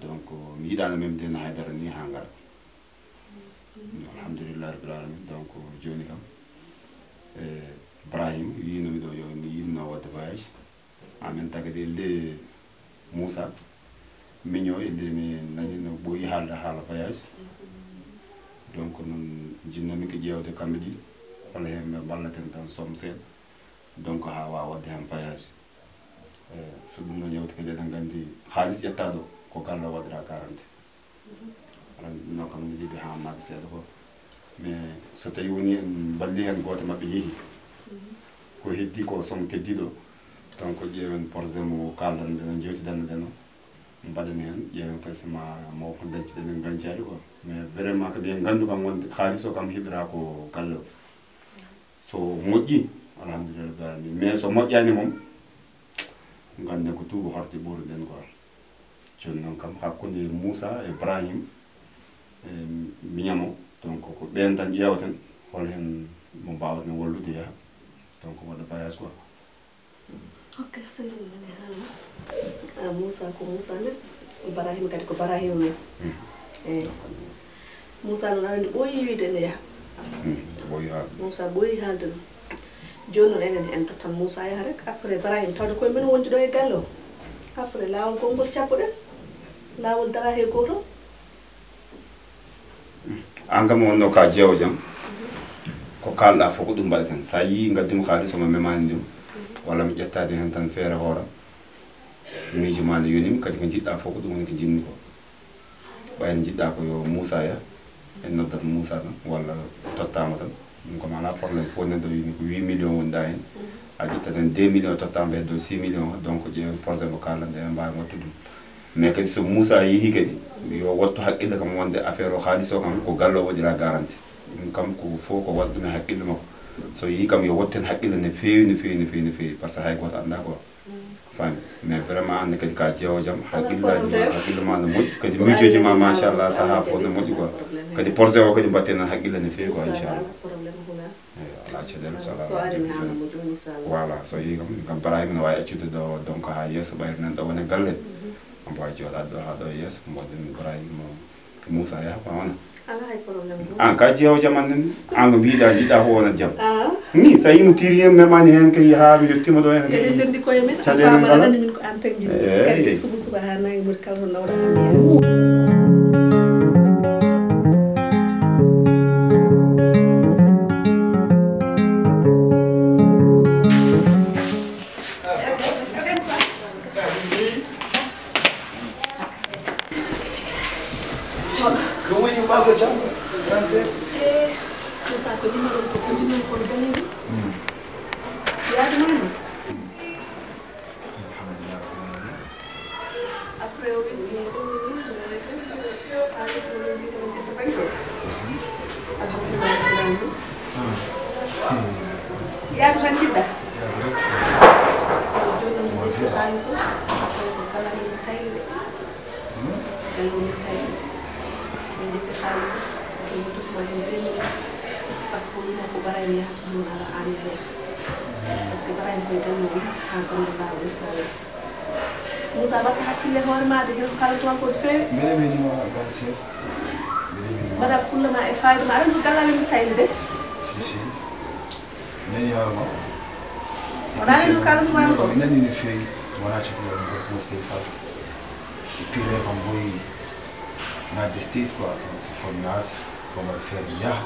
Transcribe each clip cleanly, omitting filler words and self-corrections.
donc mi yiɗano memdena haydara ni ha ngara alhamdulillah rabbil alamin donc joni kam Ibrahim yinomi ɗo yo mi yinno wadde voyage en même temps kadi le Moussa miño e nde mi nani no ɓooyi haalde haala voyage donc noon jinnomi ko ƴeewde kamɓe ɗiɗi walla hen ɓe ballaten tan somme seeɗa donc ha wawa wadde hen voyage so ɗum noon yewte kadi eɗen gandi haalis ƴetta ɗo ko galle o waɗira garanti ala no kam ne yiiɓe ha made seeɗa ko mais so tawi woni en balli hen goto mabɓe yeehi ko heddi ko somme keddiɗo donc ƴeewen projet mo kaldan ɗen jewtidanno ɗen o mbaɗen hen ƴeewen kadi soma mawko dañciɗen en gancari quoi mais vraiment kadi en gandu kam wonde haalis o kam heeɓira ko galle o so moƴƴi alhamdulillah rabbil alamin mais so moƴƴani moom ganden ko tuuba horte ɓuuruɗen quoi joni noon kam hakkude Moussa e Ibrahim e miñamo donc ko ɓen tan ƴeewaten hol hen mo mbawaten wallude yaha donc waɗa voyage quoi ok seyɗene haala Moussa ko Moussa nden Ibrahima kadi ko Ibrahima men eyi Moussa noon aɗa andi ɓooyi wiide ene yaha ɓooyi haalde Moussa ɓooyi haalde ɗum joni noon enen en tottan Moussa yaha rek après Ibrahima tawde koye men wonti ɗo e galle o après laawol gongol cappuɗen laawol dara he goto an kam wonno ka jeewo jam ko kalɗa fof ko ɗum mbaɗeten sa yii gaddumi haalis somo memani ɗum walla mi ƴettade hen tan feere hooram miijo ma nde yonimi kadi ko jiɗɗa fof ko ɗum woni ko jinmi ko ɓayde jiɗɗa ko yo Moussa ya en noddata Moussa tan walla tottama tan ɗum kom ala probléme fof neɗɗo yini ko 8 millions wonda hen a ƴettaten 2 millions tottama ɓe dow 6 millions donc ƴeewen projet mo kalande en mbawi wattude ɗum mais kadi so Moussa yeehi kadi yo wattu haqqille kam wonde affaire o haalis o kam ko galle o waɗira garanti ɗum kam ko fof ko waɗa ɗum e haqqille makko so yeehi kam yo watten haqqille no feewi no feewi no feewi no feewi par ce que hay goto anda quoi fami mais vraiment anne kadi ka jeewo jaam haqqille ma no moƴƴi kadi miijoji ma machallah saaha fof no moƴƴi quoi kadi projet o kadi mbatten haqqille no feewi quoi inchallah ala caɗele so voilà so yeehi kam Ibrahima no wawi accude ɗo donc ha yesso ɓayre nan ɗo wone galle on wawi jooɗade ɗo ha ɗo yesso mboɗen Ibrahima Moussa yaha ko wona an ka jeewo jam annen an ko mbiɗa jiɗɗa ko wona jaam ni sa yimo tiri memani hen kay ha mi yettima ɗo hen kadi ndendi koye men famani min ko an tan jiɗɗi kadi suba suba ha nayi mbaɗi kala no nawɗa Moussa ko jinnoɗon ko jinnoɗon kono dañi yaadumano après o wiɗi ɗumini haalis mo min mbiyata men ƴetta bañɗo alhamdulillah rabbil alamin yaadu tan jiɗɗa joni noon min ƴetti haalis o après ko kala min tayli de galle o min tayli min ƴetti haalis o min tokkuma hen 2 millions par ce que wimo ko Ibrahima yahata noon ala an yahe par ce que Ibrahima koye galle mum ha gonɗe mbawa installé Moussa watta hakkille hoore ma de hen ko kalantoon ko feewi mbeɗa weɗima gan seeɗa mbaɗa fulla ma e fayida ma aɗa ko gallaɓe min tayni de si nani hoorema wona ni no kalantumami ko mi nani no feewi wona cikkulaɗum gorko wotte faatu et puis refam boyi nadde state quoi faut naas faut mbaɗa feere yaha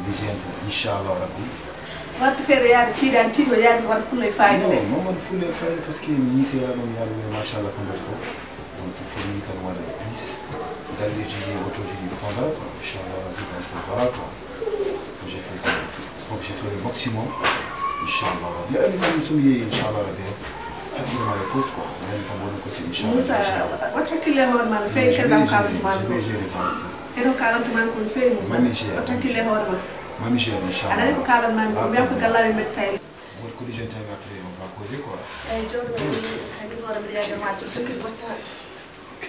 lijente inchallah rabbi watta feere yaade tiiɗani tiiɗo yaade so waɗa fulla e fayida de non waɗa fulla e fayida par ce que mi yiseyaɗon yaaɗum machallah ko mbiyata ko donc il faut min kadi waɗa plus galleji ɗi autoji ɗi fonda inchallah rabbi donc voilà quoi j'ai fait ça faut que j'ai fait le maximum inchallah rabbi ani kam somi yeeyi inchallah rabbi rek hakkille ma e pose quoi nani kam woni côté inchallah Moussa watta hakkille hoore ma no feewi kadi ɗam kalantumami ko eno kalantumami ko no feewi Moussa watta hakkille hoore ma mami gère inchallah aɗa ko kalanmami ko mbiyam ko gallaɓe mbeɗa tayli woto ko lijente hen après on va causer quoi eyyi joni haɗi hoore mbiɗa yaade wacce sikki watta ok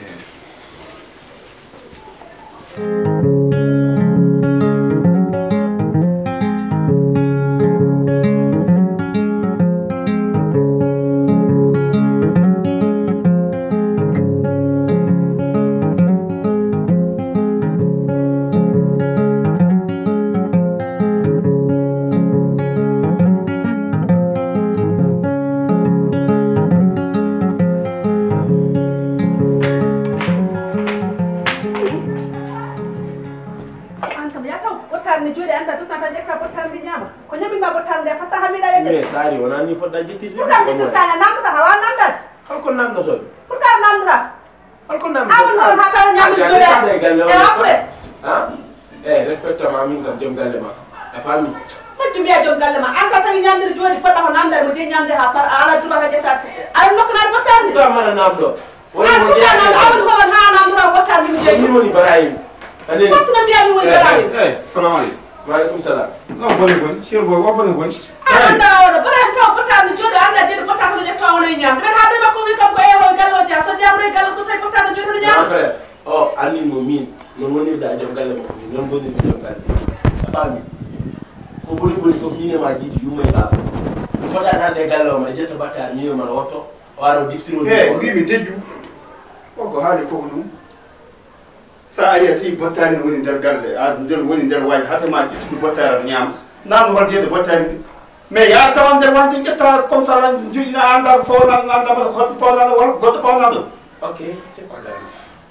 bottane jooɗi anda to tanta ƴetta bottane mbi ñaama ko ñamima bottane nde fatta hamiɗa yeƴe Sari wona ni fodɗa jettide pour kam ƴettirtani namdata hawa namdade holko namdotoɓe pour kam namdata holko awon hoon ha tawa ñamde jooɗi e après respectama min kam joom galle ma a faami feccu mbiya joom galle ma asa tawi ñamdede jooɗi poɗɗa ko namdade mo jeeyi ñamde ha par ala droit ta ƴetta aɗa nokkanade bottane nde mana namɗo awon hoon ha namdata bottane ndimi jeeyi min woni Ibrahima fortuna mbiya min woni Ibrahima salamu aleykum maaleykum salam non boni boni cher boy wo boni boni anda oɗo Ibrahima taw bottane jooɗi anda jeeɗi botta kono ƴetta wono e ñamde ɓen ha ɓe makko wi kam ko eho galloji a so jamre gallo so tawi bottane jooɗi hono ñamde frère o andinmo min non wonirɗa joom galle makko min non gonirmi joom galle a faami ko ɓuri ɓuri fof minema jiidi yumma e baaba mi fotani hande galle o maɗa ƴetta battane minima maɗa wotto o ara o diftiro mbimi dejju ko haali fof ɗum sa ari a tawi bottari ne woni nder galle a nder woni nder waji hatama ƴettude bottari aɗa ñaama namno hol jeeyde bottari ndi mais ya tawa nder waji ƴetta comme ça la joƴina anda ko fawnaɗo andama ko hoɗɗo fawnaɗo walla goɗɗo fawnaɗo ok c'est pas grave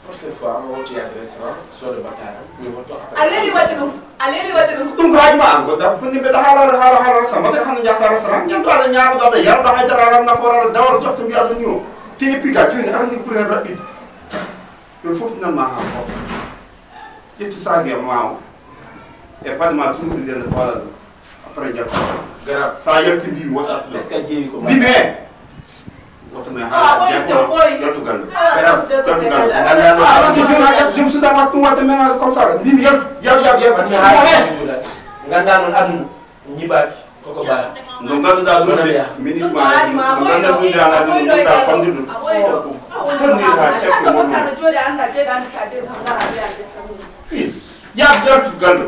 prochaine fois ma wottoyade restaurant soodo battare mi wotto a leeli wadde ɗum a leeli wadde ɗum ɗum ko hajuma an goɗɗa ponni mbeɗa haala restaurant mate hande jahta restaurant ñamɗo aɗa ñamuɗo aɗa yarɗo haydara aɗa nafoore aɗa dawra jofte mbiya ɗum ni o te eppiga joni arani ɓuuri hen raɓɓide yo foftinanma ha fof ƴetti sague ma o e paɗe ma tumuɗi nde nde fawɗa ɗum après jam grave sa yalti mbimi wota est ce que a jeewi ko mbimi e wotome ha yaltu galle ƴettu joom sudama ɗum wadde ménage comme ça mbimi yaltu ganda noon aduna ñiɓaki koko mbawi no ganduɗa ɗum de minute ma no ganda ɗum de ala ɗum ɗa famde ɗum fonnir ha cekko wonno yaltu galle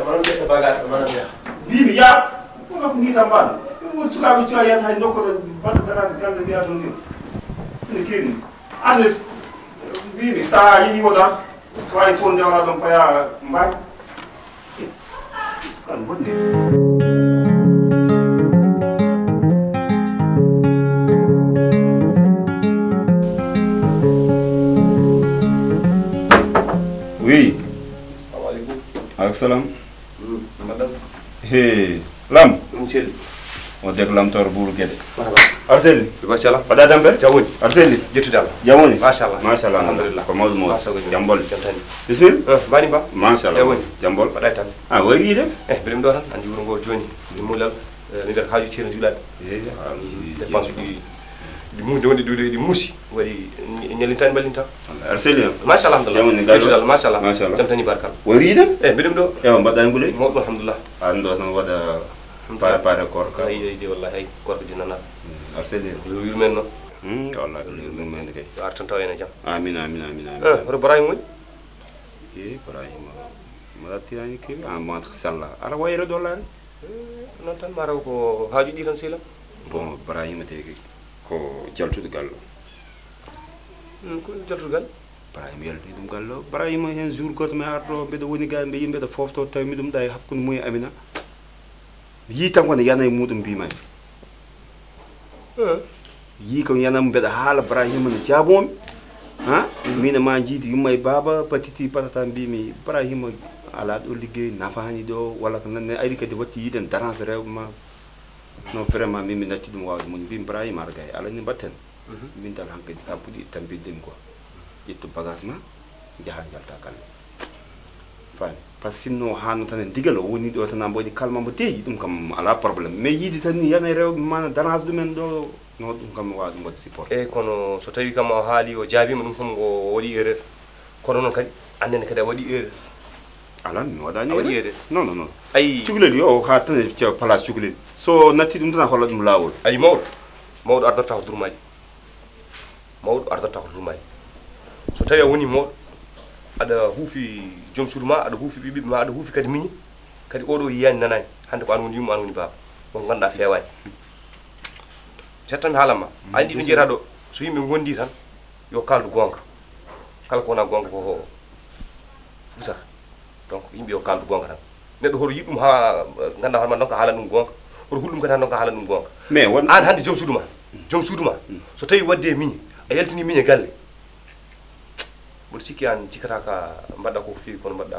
manon ƴetta bagage mana mbiya mbimi yaab wona ko ngita mbaɗo won sukaɓe cuwa yan hay nokkoɗo baɗa darage galle mbiya ɗum ni ene keeni ande mbimi sa yeehi woda wawi fof ndewra ɗon paya mbawi kan bonɗi oui aleykum salam lam ɗum celli o dek lamtoro ɓuuru gueɗe aɗa selli machallah mbaɗa tampere jawoni aɗa selli jettude Allah jamoni machallah machallah alhamdulillah ko mawɗo mawɗo jambol jamtani bisimilla mbani ba machallah jamoni jambol mbaɗa tan a wari de mbiɗem ɗo tan andi wuro ngo joni mi mulal mi nder haaju ceerno juulaɓe dépense uji ɗi muusde wonde ɗi muusi waɗi ñallintani ballinta aɗa selli hen machallah alhamdulillah jettude Allah machallah machallah jamtani barkal wari de mbiɗem ɗo ewa mbaɗɗa ngule mawɗum alhamdulillah an ɗo tan waɗa pare korka ayde wallahi hay korko di nana aɗa selli hen yo yurmen noon wallahi ko yurmede kay yo ar tan taw ene jaam amin amin amin amin oto Ibrahima woni Ibrahima mbaɗa tirani kewi an mata sallah aɗa wayre dollare noon tan ma raw ko haaju ɗi tan sehilam bon Ibrahima te ko jaltude gallo ko jaltugal Ibrahima yalti ɗum gallo Ibrahima hen jour goto mi arɗo mbeɗa woni ga mbe yimɓeɗa fofto tawi mi ɗum ɗa e hakkude mum e Amina yi tan kone yana e muɗum mbimani yi ko yana mbeɗa haala Ibrahima ne jaabomi ha min ma jiidi yumma e baba patiti patata mbimi Ibrahima ala ɗo liggey nafani ɗo walla ko nanne ari kadi watti yiiden darange rewɓe ma non vraiment min mi natti ɗum wawde muñ mbimi Ibrahima aɗa gay ala ni mbatten min dal hankkadi ka puɗi tampidemi quoi ƴettu bagage ma jaaha jalta galle fani par ce que sinno hanno tan en digal o woni ɗo tan mboɗi kalma mbo teeƴi ɗum kam ala probléme mais yiide tan yana e rewɓe mana darange ɗumen ɗo no ɗum kam wawa ɗum waɗi support eyyi kono so tawi kam o haali o jaabima ɗum kam o waɗi erreur kono noon kadi annene kadi a waɗi erreur ala mi waɗani a waɗi erreur non non non ayi cukalel yo ha tan e place cukalel so natti ɗum tan a holla ɗum lawol ayi mawɗo ardata ko durmaji mawɗo ardata ko durmaji so tawi a woni mawɗo aɗa huufi joom suudu ma aɗa huufi ɓiɓɓe ma aɗa huufi kadi miñi kadi oɗo yiyani nanani hande ko an woni yumma an woni baba won ganduɗa fewani cettami haalanma andi ɗo jeeyata ɗo so yimɓe gondi tan yo kaldu gonga kala ko wona gonga ko fusata donc yimɓe yo kaldu gonga tan neɗɗo hoto yiɗɗum ha ganduɗa hoorema donc haalan ɗum gonga hoto huɗɗum kadi han donc haalan ɗum gonga mais won an hande joom suudu ma so tawi wadde miñi a yaltini miñe galle mboɗo sikki an cikkata ka mbaɗɗa ko fewi kono mbaɗɗa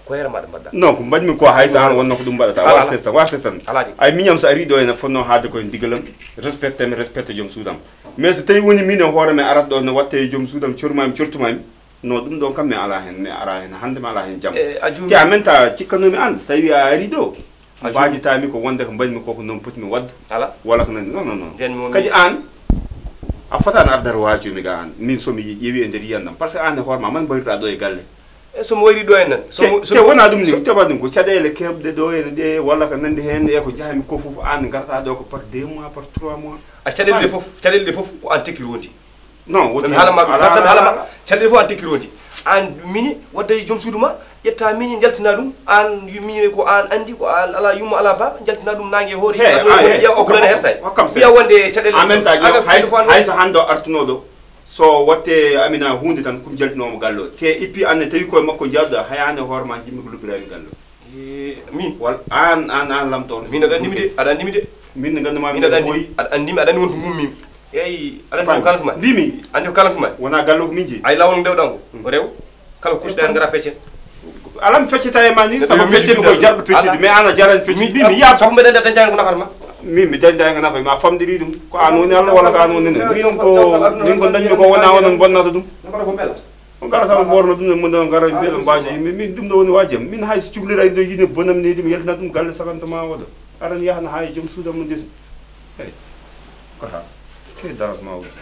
ko yere maɗa mbaɗɗa non ko mbaɗmi ko hayso an wonno ko ɗum mbaɗata warse tan ay miñam so ari ɗo ene fonno haade koye ndigalam respecté mi respecté joom suudam mais so tawi woni min e hoore me arat ɗo ne watte e joom suudam cormami cortumami non ɗum ɗon kam mi ala hen mi ara hen hande mi ala hen jaam te a menta cikkanomi an so tawi a ari ɗo mbajitami ko wonde ko mbaɗmi koko noon potimi wadde ala wala ko nani non kadi an a fotani ardare wajumi ga an min somi ƴeewi e nder yiyandam par ce que an e hoorema man mbayruɗa ɗo e galle somo wayri ɗo en nan te wona ɗum ni teɓa ɗum ko caɗele keɓde ɗo ene ɗe walla ko nandi hen e ko jahami ko fof an garta ɗo ko par 2 mois par 3 mois a caɗele ɗe fof ko an tekkirondi non woni haalama caɗele fof an tekkirondi an miñi wadda e joom suudu ma ƴetta miñi jaltina ɗum an miñi ko an andi ko an ala yumma ala baba jaltina ɗum nangue e hoore ƴeewa o kolane hersay wiya wonde caɗele en même temps hayso hande o artunoɗo so watte amina hunde tan kum jaltinomo gallo te ippi anne tawi koye makko jaaduɗa hayane hoorema jimmi ko luppirami gallo min wal an lamtono min aɗa andimi de aɗa andimi de min ne ganduma min aɗa andimi aɗa andi wonto mummimi eyi aɗa andi ko kalantuma mbimi andi ko kalantuma wona gallo ko min jeeyi ay lawol ndewɗan ko rew kala kucɗa hen gara peccen alam feccita e ma ni sabu feccimi koye jarɗo feccide mais an a jarani feccide mbimi ya sabu mbeɗa nder dañjani ko nafata ma min mi dañda nga nafa ma famdiri ɗum ko an woni Allah walla ko an woni min ko dañmi ko wona onon bonnata ɗum on gara taw borno ɗum ne mon gara mbiɗo mbaji yimɓe min ɗum ɗo woni waajam min hay so cuklirayi ɗo yine bonam nedi mi yaltina ɗum galle sagantama waɗa aran yahana ha e joom suudam no ndesa eyi ko ha ke dérangement aussi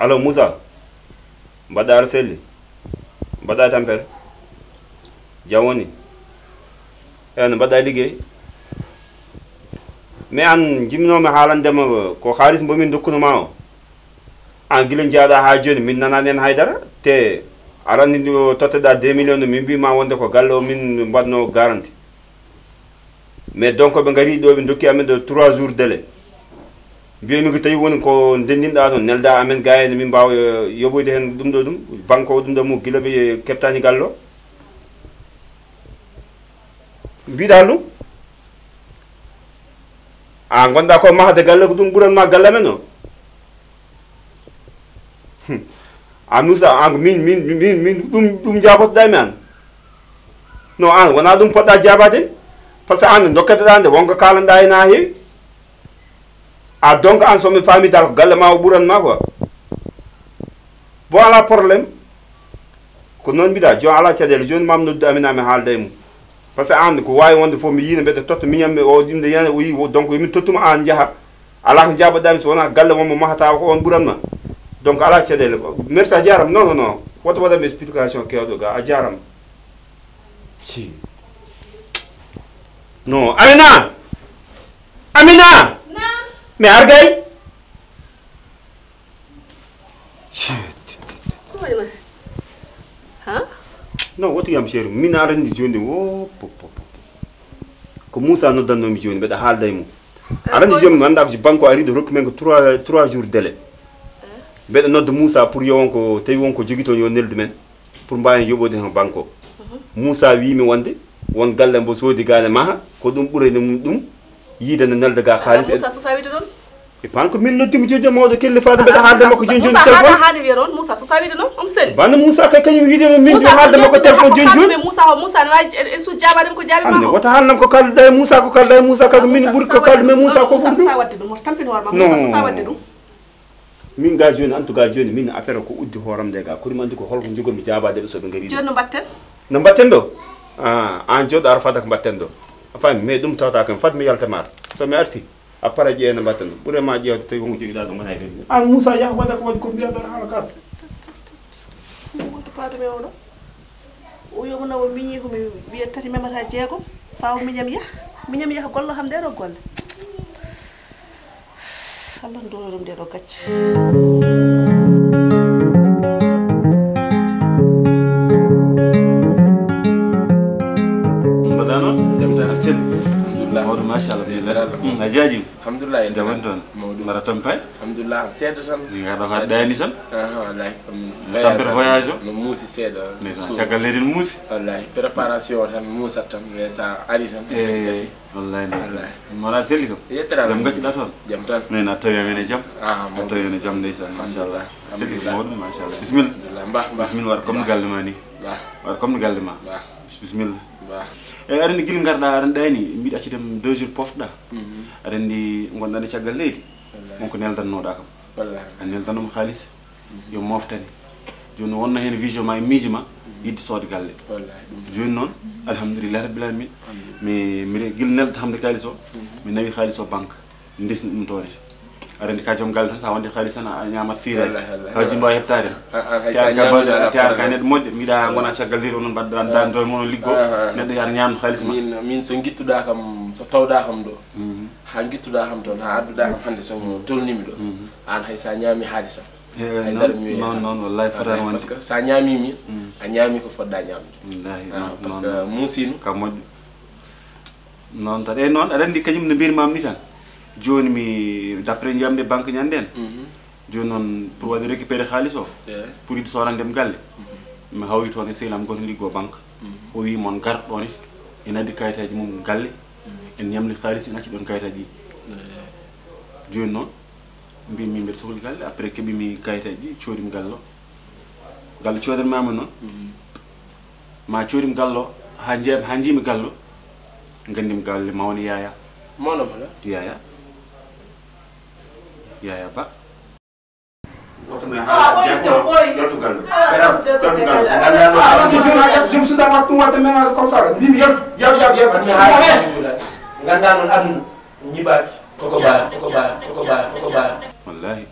allo Moussa mbaɗɗa aɗa selli mbaɗɗa tampere jam woni ene mbaɗɗa liggey mais an jimminomi haalandema ko haalis mbomin dokkunoma o an guila jaaɗa ha joni min nanani hen haydara te aranni totteɗa 2 millions no min mbima wonde ko galle o min mbaɗno garanti mais donc ɓe gari ɗo ɓe dokki amen de 3 jours délai mbiyami ko tawi woni ko ndendinɗa ɗon nelda amen ga ene min mbawa yoɓoyde hen ɗum ɗo ɗum banque o ɗum ɗo mo guila ɓe keɓtani gallo mbiɗa ɗum a gonɗa ko mahde galle ko ɗum ɓuranma galle men o a Moussa an min ɗum jabotoɗa mi an non an wona ɗum poɗɗa jabade par ce que an dokketeɗa nde wonko kalanɗa hen ha heewi a donc an somi faami dal ko galle ma o ɓuranma quoi bon ala probléme ko noon mbiɗa jon ala caɗele joni mam noddu amina mi haalda e mum par ce que an ko wawi wonde fof mi yino mbeɗa totta miñam o ɗimde yana o yi donc yomin tottuma an jaaha ala ko jaboɗami so wona galle mommo mahata ko on ɓuranma donc ala caɗele merci a jarama non woto waɗami explication kewɗo ga a jarama si non Amina mais argay non woto yam chéri min arandi joni o ko Moussa noddannomi joni mbeɗa haalda e mum arandi joni mi anda ko banque o ari ɗo rokki men ko 3 jours délai mbeɗa nodda Moussa pour yo wonko tawi wonko jogui toon yo neldu men pour mbawen yoɓode hen banque o Moussa wimi wonde won galle mbo soodi gane maha ko ɗum ɓuurani mum ɗum yiide no nelda ga haalis Moussa so sawi ɗon e pan ko min noddimi joni mawɗo kelle faade mbeɗa haalde makko joni joni téléphone haade wiya ɗon Moussa so sawi ɗon om sel bande Moussa kay kañum wiide min haalde makko téléphone joni joni Moussa ne wawi su jabadem ko jaabi ma wata haalnam ko kalduɗa e Moussa ko kalduɗa e Moussa kaga min ɓuuri ko kaldu mais Moussa ko Moussa so sa wadde ɗum woto tampin hoorema Moussa so sa wadde ɗum min ga joni en tout cas joni min affaire ko uddi hooram nde ga koɗum andi ko holko jogormi jabadeɓe soɓe gari joni no mbatten no mbatten ɗo an jooɗo ara fada ko mbatten ɗo a faami mais ɗum tawata kam fat mi yaltamata somi arti après ƴeewe no mbatten ɗo ɓuurema ƴeewde tawi wonko joguiɗa ɗo gona e rewi an Moussa yaha waɗa ko waɗi ko mbiya ɗon haala kalta wonto paadume oɗo o yomo nawo miñi komi wiya tati memata jeegom fawo miñam yaha gollo ham ndeɗo golle Allah ndolo ɗum ndeɗo gacce mawɗo machallah a jaajima alhamdulillah en jaɓon toon mbaɗa toon pay alhamdulillah seeɗa tan gaɗa ko ɗayani tan wallahi tampere voyage o no muusi seeɗa caggal leydi no muusi wallahi préparation tan muusat tan mais sa ari tan gasi wallahi ndeysan mona selli kam yettera jam gacciɗa toon jam tan mais a tawi amen e jam a tawi en e jam ndeysan machallah selli alhamdulillah mawɗum machallah bisimilla mbah bisimilla waɗa comme no galle ma ni mbah waɗa comme no galle ma mbah bisimilla mbah eyyi aɗa andi guila garɗa aɗa ɗayni mbiɗa accidem 2 jours pofɗa aɗa andi gonɗa e caggal leydi wonko neldannoɗa kam wallahi a neldanoma haalis yo moftani joni wonno hen vision ma e miijo ma yidde soode galle wallahi joni noon alhamdulillah rabbil alamin mi guila nelda hamde haalis o mi nawi haalis o banque desni ɗum toon aɗa andi ka joom galle tan sa wonde haalis tan a ñamat sirade haji mbawi heɓtade tiyar ka neɗɗo moƴƴo mbiɗa gona caggal leydi onon mbaɗɗa dandoye mono liggo neɗɗo yaata ñamno haalis ma min so guittuɗa kam so tawɗa kam ɗo ha guittuɗa kam toon ha adduɗa kam hande somo tolnimi ɗo an hay sa ñaami haalisa hay nder mi non wallahi fotani wonde parce que sa ñaamimi a ñaami ko fodɗa ñamde wallahi parce que muusino ka moƴƴo noon tan noon aɗa andi kañum no mbirmam ni tan joni mi d'après jiyamde banque ñanden joni noon pour waɗi récupéré haalis o pour yiɗde sorandem galle mi hawri toon e sehlam goto liggo banque o wi mon gar ɗon en addi kayitaji mum galle en ñamli haalis en acci ɗon kayitaji joni noon mbimi mbeɗa sohli galle après keeɓimi kayitaji ɗi coodimi gallo galle codanmama noon ma coodimi gallo ha jiimi gallo gandimi galle mawni yaya mono mala yaya ba otomo yaltu gallo jom sudama ɗum wadde ménage comme ça mbimi yab ganda noon aduna ñiɓaki koko baara wallahi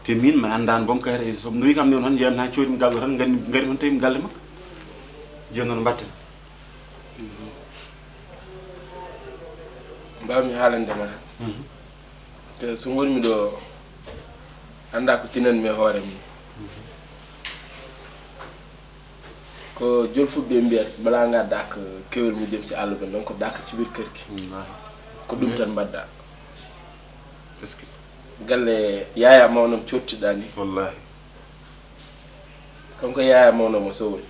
te min mi andani boom kayita so no wi kam noon tan jeeyam ha coodimi gallo tan gari on tawimi galle makko joni noon mbatten mbawmi haalandema tan te so gonmi ɗo anda ko tinanmi e hoore mum ko jolfuɓe mbiyata bala gadda ko kewel mujjem si Allah ben non ko dakka ci bir kërki ko ɗum tan mbadda parce que galle yaya mawnom cottiɗa ni wallahi kanko yaya mawnom o sowri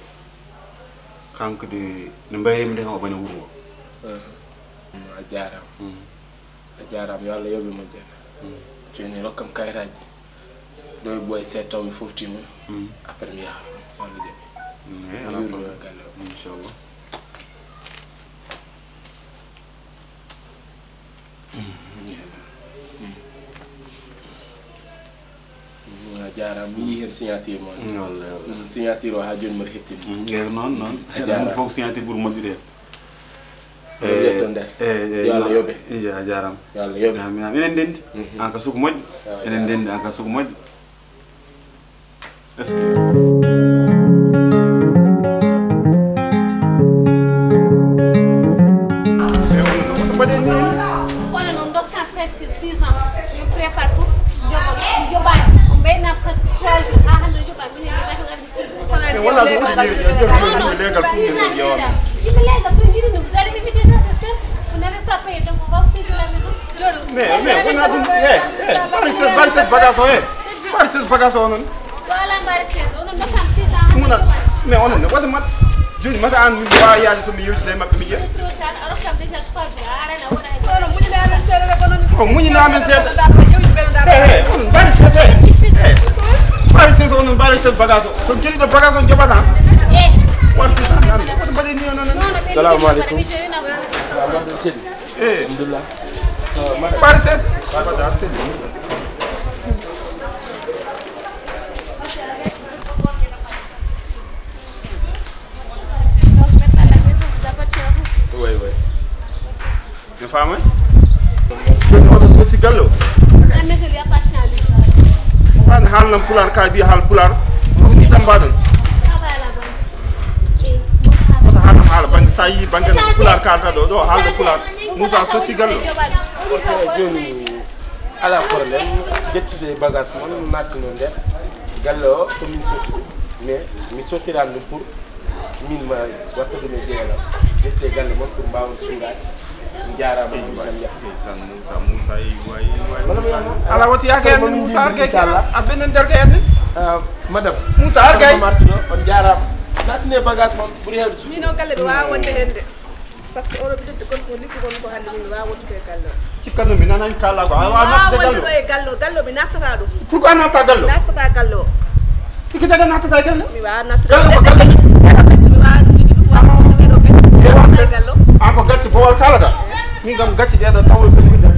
kanko de no mbayimi de kam o baña wuro a jaram yo Allah yoɓe moƴƴere joni rokkam kayitaji ɗo e ɓoye seeɗa taw mi foftima après mi yaha sande jaɓi galle o inchallah a jaram mi yi hen signature mo wallahi signature o ha joni mbaɗa heptini yeru noon ɗum fof signature ɓuuri moƴƴude yetto nder yo Allah yoɓe a jaram yo Allah yoɓe enen ndendi an ka suku moƴƴo enen ndendi an ka suku moƴƴo est ce que wala noon dokta presque 6 ans mi prépare fof joɓani o mbayna presque 3 jours ha hande joɓa minen rek gardi 6 ans wala legal fu yimɓe legal so jiɗi no vous allez éviter ça c'est sûr vous n'avez pas payé donc on va vous saisir la maison mais wona ɗum bari cette bagage o bari cette bagage o noon voilà mbari 16 onon doktam 6 ans muna mais onon ne wata mat joni mata an mi wawi yaade to mi yewtida e mabɓe mi ƴeewa a rokkam déjà 3 jours a arana waɗa o muñinamen seeɗa onon bari sese bari sese onon bari cette bagage o so gueɗiɗo bagage o joɓata war sese an woto mbaɗe ni o noon salamu aleykum alhamdulillah bari sese badar sedi ne famay joni oɗo sotti galle o la maison lui appartient à lui an haalnam pulaar ka mbiya haal pulaar ko ni tan mbaɗon travaille à la banque oto haalnam haala banggue sa yi banggue no pulaar kalta ɗo ɗo haalde pulaar Moussa sotti galle o ok joni ala probléme ƴettite bagage moon nattino nder galle o ko min sotti mais mi sottirani ɗum pour min ma watta ɗum e jeeyala ƴette galle moon pour mbawon suurade jarama Moussa yi way ala wati yake en Moussa arke a benen derke en madame Moussa Argay martino on jaarama natine bagage mon buri hewde su mino galle be wa wonde hende parce que oro bidde gon ko lifi gon ko hande min wa wontude galle ci kanu mi nanan kala ko wa natta gallo e gallo bi nattata do pourquoi natta gallo nattata gallo siki daga natta gallo mi wa nattata gallo ko gallo mi wa didi ko wa do gallo an ko gatti bowal kala da mi gam gatti de da tawul ko